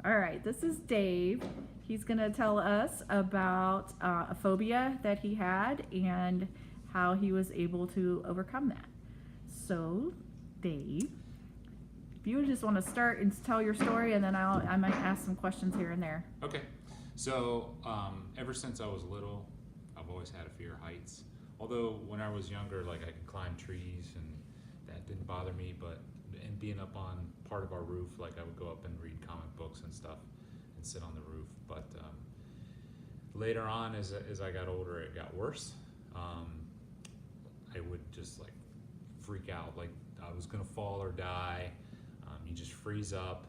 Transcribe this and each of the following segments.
All right, this is Dave. He's going to tell us about a phobia that he had and how he was able to overcome that. So, Dave, if you just want to start and tell your story, and then I might ask some questions here and there. Okay. So, ever since I was little, I've always had a fear of heights. Although when I was younger, like I could climb trees and that didn't bother me, and being up on part of our roof, like I would go up and read comic books and stuff and sit on the roof. But later on, as I got older, it got worse. I would just like freak out, like I was gonna fall or die. You just freeze up.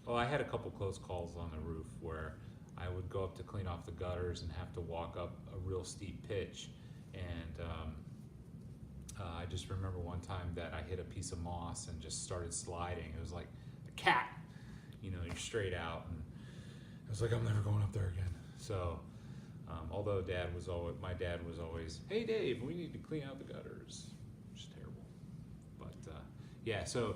I had a couple close calls on the roof where I would go up to clean off the gutters and have to walk up a real steep pitch. And I just remember one time that I hit a piece of moss and just started sliding. It was like a cat, you're straight out. And I was like, I'm never going up there again. So, although my dad was always, hey Dave, we need to clean out the gutters. Which is terrible. But yeah, so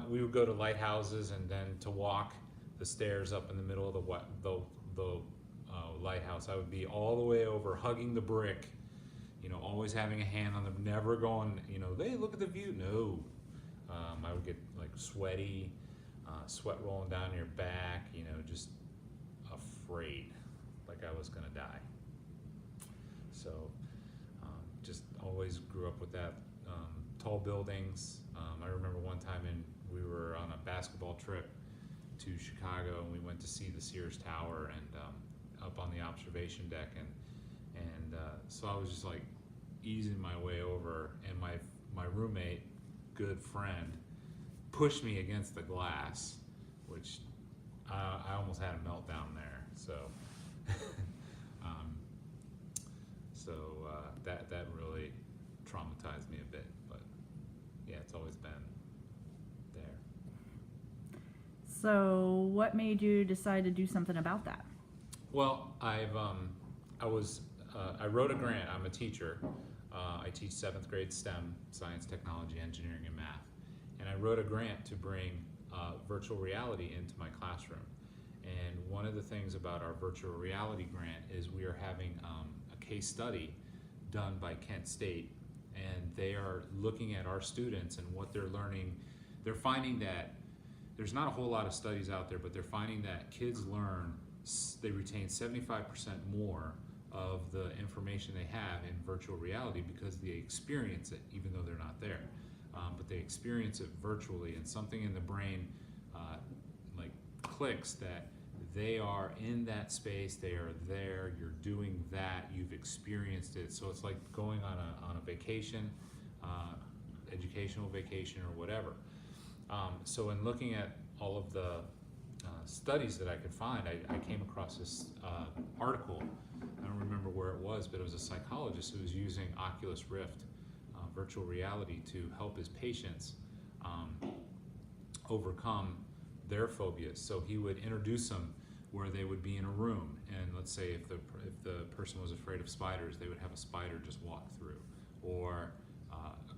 we would go to lighthouses, and then to walk the stairs up in the middle of the lighthouse, I would be all the way over, hugging the brick, always having a hand on them, never going, hey, look at the view. No, I would get like sweaty, sweat rolling down your back, just afraid, like I was gonna die. So, just always grew up with that. Tall buildings. I remember one time we were on a basketball trip to Chicago, and we went to see the Sears Tower and up on the observation deck, and so I was just like easing my way over, and my roommate, good friend, pushed me against the glass, which I almost had a meltdown there. So that really traumatized me a bit, but yeah, it's always been there. So, what made you decide to do something about that? Well, I wrote a grant. I'm a teacher. I teach 7th grade STEM, science, technology, engineering, and math. And I wrote a grant to bring virtual reality into my classroom. And one of the things about our virtual reality grant is we are having a case study done by Kent State, and they are looking at our students and what they're learning. They're finding that there's not a whole lot of studies out there, but they're finding that kids they retain 75% more of the information they have in virtual reality because they experience it, even though they're not there. But they experience it virtually, and something in the brain like clicks that they are in that space, they are there, you're doing that, you've experienced it. So it's like going on a vacation, educational vacation or whatever. So in looking at all of the studies that I could find, I came across this article. I don't remember where it was, but it was a psychologist who was using Oculus Rift virtual reality to help his patients overcome their phobias. So he would introduce them where they would be in a room, and let's say if the person was afraid of spiders, they would have a spider just walk through, or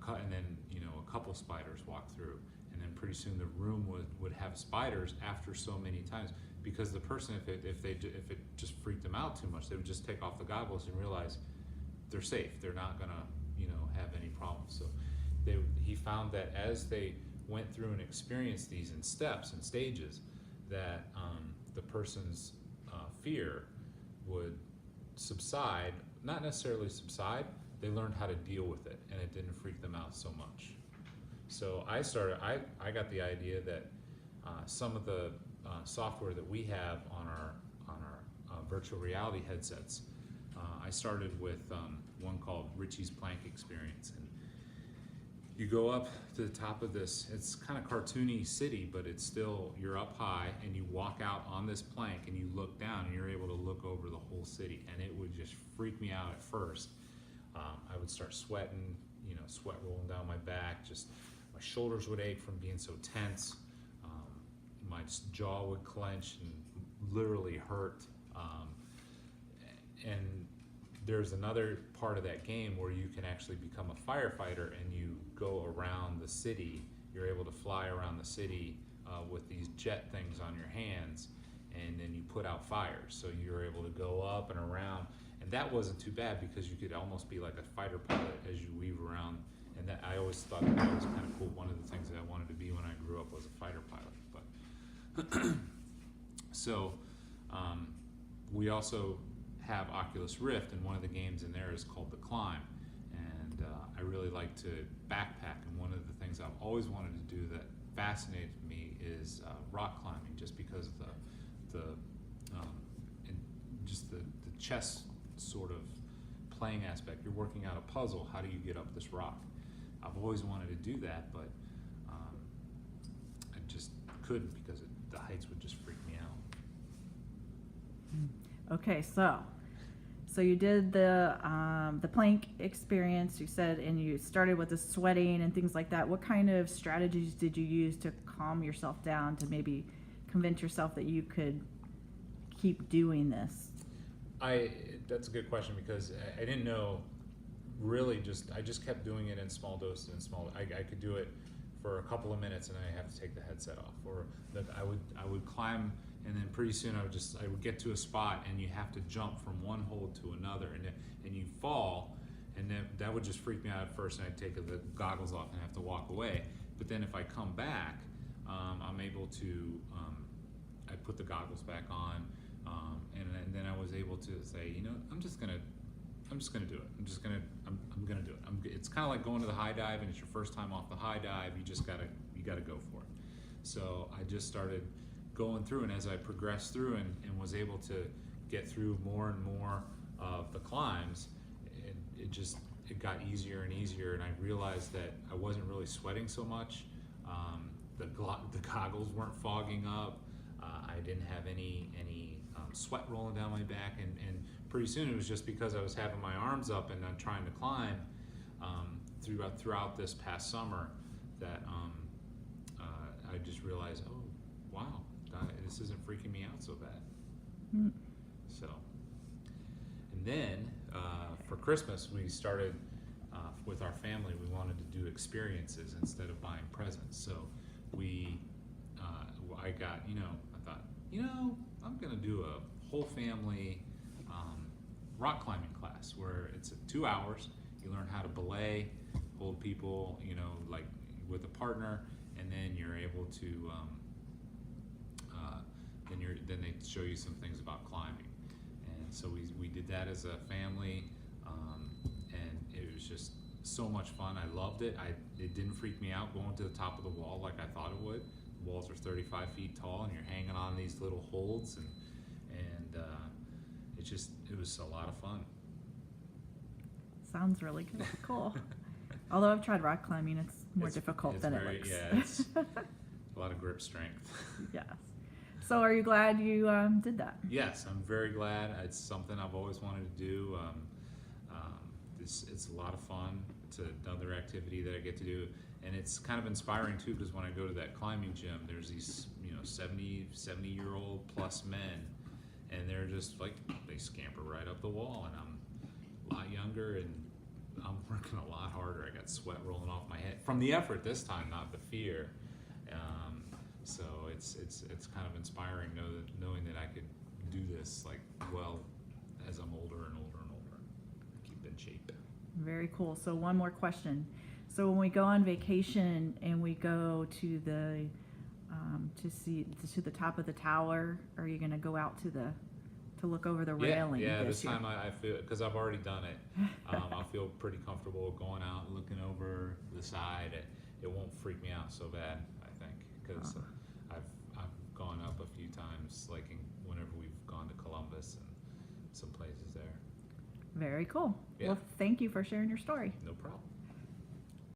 and then a couple spiders walk through, and then pretty soon the room would have spiders after so many times, because the person, if it just freaked them out too much, they would just take off the goggles and realize they're safe, they're not gonna have any problems. So he found that as they went through and experienced these in steps and stages, that the person's fear would subside, not necessarily subside, they learned how to deal with it, and it didn't freak them out so much. So I got the idea that some of the software that we have on our virtual reality headsets, I started with one called Richie's Plank Experience, and you go up to the top of this, it's kind of cartoony city, but it's still, you're up high, and you walk out on this plank and you look down, and you're able to look over the whole city, and it would just freak me out at first. I would start sweating, sweat rolling down my back, just my shoulders would ache from being so tense, my jaw would clench and literally hurt, and there's another part of that game where you can actually become a firefighter, and you go around the city. You're able to fly around the city with these jet things on your hands, and then you put out fires. So you're able to go up and around, and that wasn't too bad because you could almost be like a fighter pilot as you weave around. And that I always thought that was kind of cool. One of the things that I wanted to be when I grew up was a fighter pilot. But so we also have Oculus Rift, and one of the games in there is called The Climb. And I really like to backpack, and one of the things I've always wanted to do that fascinated me is rock climbing, just because of the chess sort of playing aspect. You're working out a puzzle. How do you get up this rock? I've always wanted to do that, but I just couldn't because the heights would just freak me out. Okay, so you did the plank experience, you said, and you started with the sweating and things like that. What kind of strategies did you use to calm yourself down, to maybe convince yourself that you could keep doing this? That's a good question, because I didn't know really. I just kept doing it in small doses and small. I could do it for a couple of minutes and then I have to take the headset off, or that I would climb, and then pretty soon I would get to a spot and you have to jump from one hold to another, and you fall, and that would just freak me out at first, and I'd take the goggles off and have to walk away. But then if I come back, I'm able to I put the goggles back on, and then I was able to say, I'm just gonna do it. I'm gonna do it. It's kind of like going to the high dive, and it's your first time off the high dive. You gotta go for it. So I just started going through, and as I progressed through and was able to get through more and more of the climbs, it got easier and easier, and I realized that I wasn't really sweating so much. The goggles weren't fogging up. I didn't have any sweat rolling down my back, and pretty soon it was just because I was having my arms up and trying to climb throughout this past summer that I just realized, oh wow, this isn't freaking me out so bad. So, and then for Christmas we started with our family. We wanted to do experiences instead of buying presents. So I thought, I'm gonna do a whole family rock climbing class where it's 2 hours. You learn how to belay, hold people, like with a partner, and then you're able to then they show you some things about climbing. And so we did that as a family, and it was just so much fun. I loved it. It didn't freak me out going to the top of the wall like I thought it would. The walls are 35 feet tall, and you're hanging on these little holds, and it was a lot of fun. Sounds really good. Cool. Although I've tried rock climbing, it's more difficult than it looks. Yeah, it's a lot of grip strength. Yes. So are you glad you did that? Yes, I'm very glad. It's something I've always wanted to do. It's a lot of fun. It's another activity that I get to do, and it's kind of inspiring too, because when I go to that climbing gym, there's these 70-year-old plus men, and they're just like, they scamper right up the wall, and I'm a lot younger and I'm working a lot harder. I got sweat rolling off my head from the effort this time, not the fear. So it's kind of inspiring knowing that I could do this as I'm older and older and older, keep in shape. Very cool. So one more question. So when we go on vacation and we go to the to the top of the tower, are you going to go out to look over the railing? Yeah, this year? time I feel, because I've already done it, I'll feel pretty comfortable going out and looking over the side. It won't freak me out so bad, I think, because I've gone up a few times, whenever we've gone to Columbus and some places there. Very cool. Yeah. Well, thank you for sharing your story. No problem.